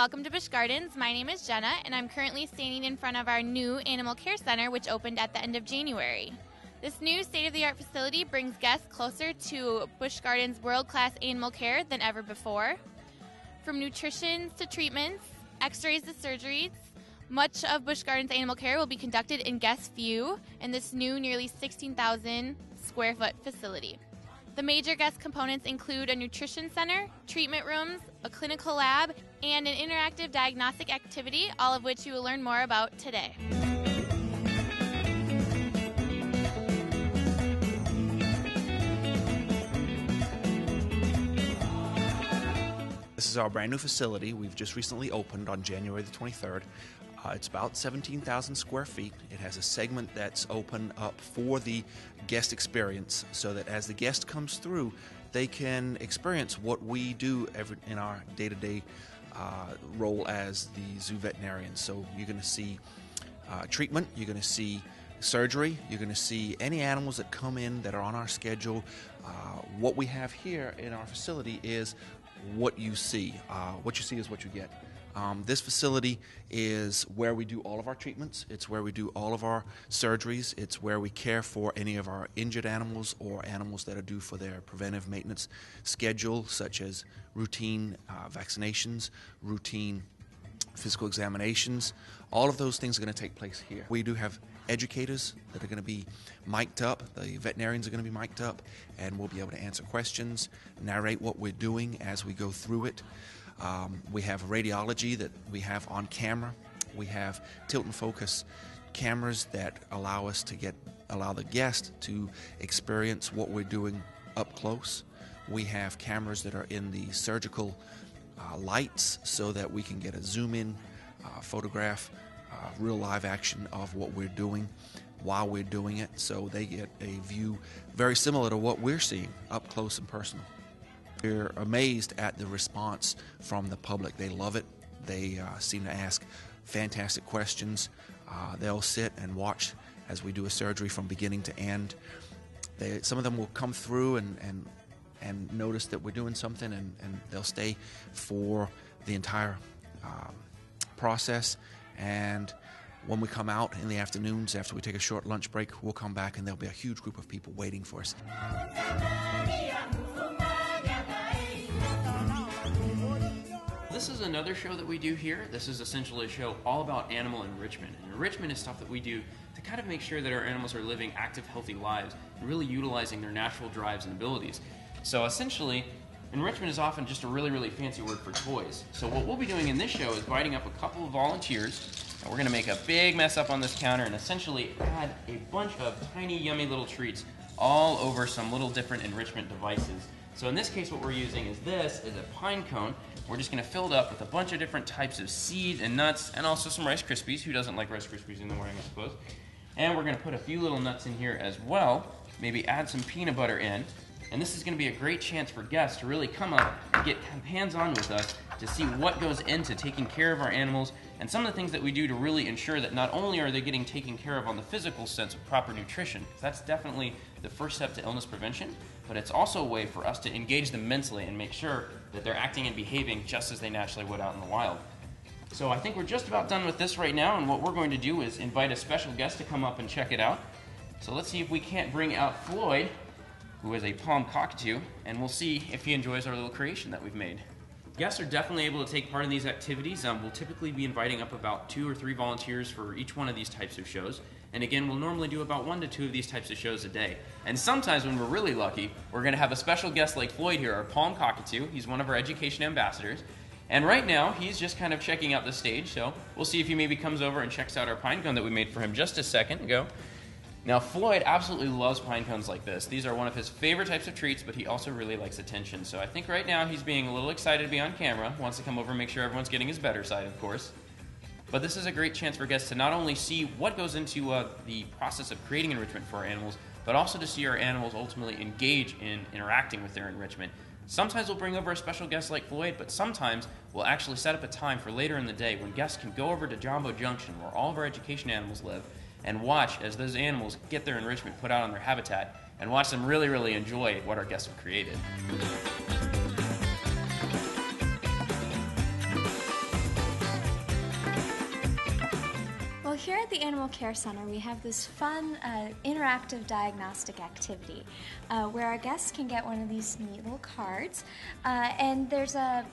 welcome to Busch Gardens. My name is Jenna, and I'm currently standing in front of our new Animal Care Center, which opened at the end of January. This new state-of-the-art facility brings guests closer to Busch Gardens' world-class animal care than ever before. From nutrition to treatments, x-rays to surgeries, much of Busch Gardens Animal Care will be conducted in guest view in this new nearly 16,000 square foot facility. The major guest components include a nutrition center, treatment rooms, a clinical lab, and an interactive diagnostic activity, all of which you will learn more about today. This is our brand new facility. We've just recently opened on January the 23rd. It's about 17,000 square feet. It has a segment that's open up for the guest experience so that as the guest comes through, they can experience what we do in our day-to-day role as the zoo veterinarian. So you're going to see treatment, you're going to see surgery, you're going to see any animals that come in that are on our schedule. What we have here in our facility is what you see. What you see is what you get. This facility is where we do all of our treatments. It's where we do all of our surgeries. It's where we care for any of our injured animals or animals that are due for their preventive maintenance schedule, such as routine vaccinations, routine physical examinations. All of those things are going to take place here. We do have educators that are going to be mic'd up. The veterinarians are going to be mic'd up, and we'll be able to answer questions, narrate what we're doing as we go through it. We have radiology that we have on camera. We have tilt and focus cameras that allow us to allow the guest to experience what we're doing up close. We have cameras that are in the surgical lights so that we can get a zoom in photograph, real live action of what we're doing while we're doing it, so they get a view very similar to what we're seeing up close and personal. We're amazed at the response from the public. They love it. They seem to ask fantastic questions. They'll sit and watch as we do a surgery from beginning to end. Some of them will come through and notice that we're doing something, and they'll stay for the entire process. And when we come out in the afternoons, after we take a short lunch break, we'll come back and there'll be a huge group of people waiting for us. This is another show that we do here. This is essentially a show all about animal enrichment. And enrichment is stuff that we do to kind of make sure that our animals are living active, healthy lives and really utilizing their natural drives and abilities. So essentially, enrichment is often just a really, really fancy word for toys. So what we'll be doing in this show is inviting up a couple of volunteers, and we're going to make a big mess up on this counter and essentially add a bunch of tiny, yummy little treats all over some little different enrichment devices. So in this case, what we're using is a pine cone. We're just going to fill it up with a bunch of different types of seeds and nuts, and also some Rice Krispies. Who doesn't like Rice Krispies in the morning, I suppose? And we're going to put a few little nuts in here as well. Maybe add some peanut butter in. And this is going to be a great chance for guests to really come up and get hands-on with us to see what goes into taking care of our animals and some of the things that we do to really ensure that not only are they getting taken care of on the physical sense of proper nutrition, that's definitely the first step to illness prevention, but it's also a way for us to engage them mentally and make sure that they're acting and behaving just as they naturally would out in the wild. So I think we're just about done with this right now, and what we're going to do is invite a special guest to come up and check it out. So let's see if we can't bring out Floyd, who is a palm cockatoo, and we'll see if he enjoys our little creation that we've made. Guests are definitely able to take part in these activities. We'll typically be inviting up about 2 or 3 volunteers for each one of these types of shows. And again, we'll normally do about 1 to 2 of these types of shows a day. And sometimes when we're really lucky, we're going to have a special guest like Floyd here, our palm cockatoo. He's one of our education ambassadors. And right now, he's just kind of checking out the stage, so we'll see if he maybe comes over and checks out our pine cone that we made for him just a second ago. Now, Floyd absolutely loves pine cones like this. These are one of his favorite types of treats, but he also really likes attention. So I think right now he's being a little excited to be on camera, wants to come over and make sure everyone's getting his better side, of course. But this is a great chance for guests to not only see what goes into the process of creating enrichment for our animals, but also to see our animals ultimately engage in interacting with their enrichment. Sometimes we'll bring over a special guest like Floyd, but sometimes we'll actually set up a time for later in the day when guests can go over to Jumbo Junction, where all of our education animals live, and watch as those animals get their enrichment put out on their habitat, and watch them really, really enjoy what our guests have created. at the Animal Care Center, we have this fun interactive diagnostic activity where our guests can get one of these neat little cards, and there's a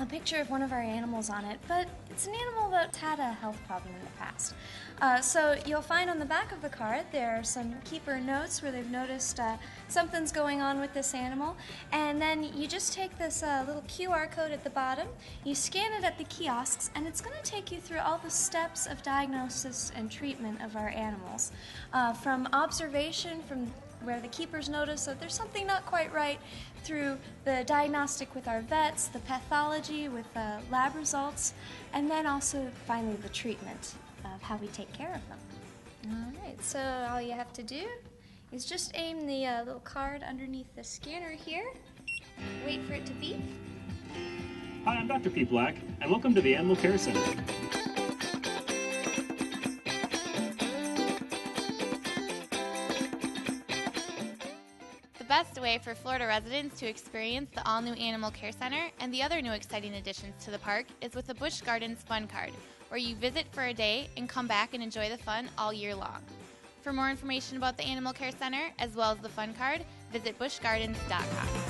picture of one of our animals on it, but it's an animal that's had a health problem in the past. So you'll find on the back of the card there are some keeper notes where they've noticed something's going on with this animal, and then you just take this little QR code at the bottom, you scan it at the kiosks, and it's going to take you through all the steps of diagnosis and treatment of our animals, from observation, from where the keepers notice that there's something not quite right, through the diagnostic with our vets, the pathology with lab results, and then also finally the treatment of how we take care of them. All right, so all you have to do is just aim the little card underneath the scanner here, wait for it to beep. Hi, I'm Dr. P. Black, and welcome to the Animal Care Center. The best way for Florida residents to experience the all-new Animal Care Center and the other new exciting additions to the park is with the Busch Gardens Fun Card, where you visit for a day and come back and enjoy the fun all year long. For more information about the Animal Care Center, as well as the Fun Card, visit buschgardens.com.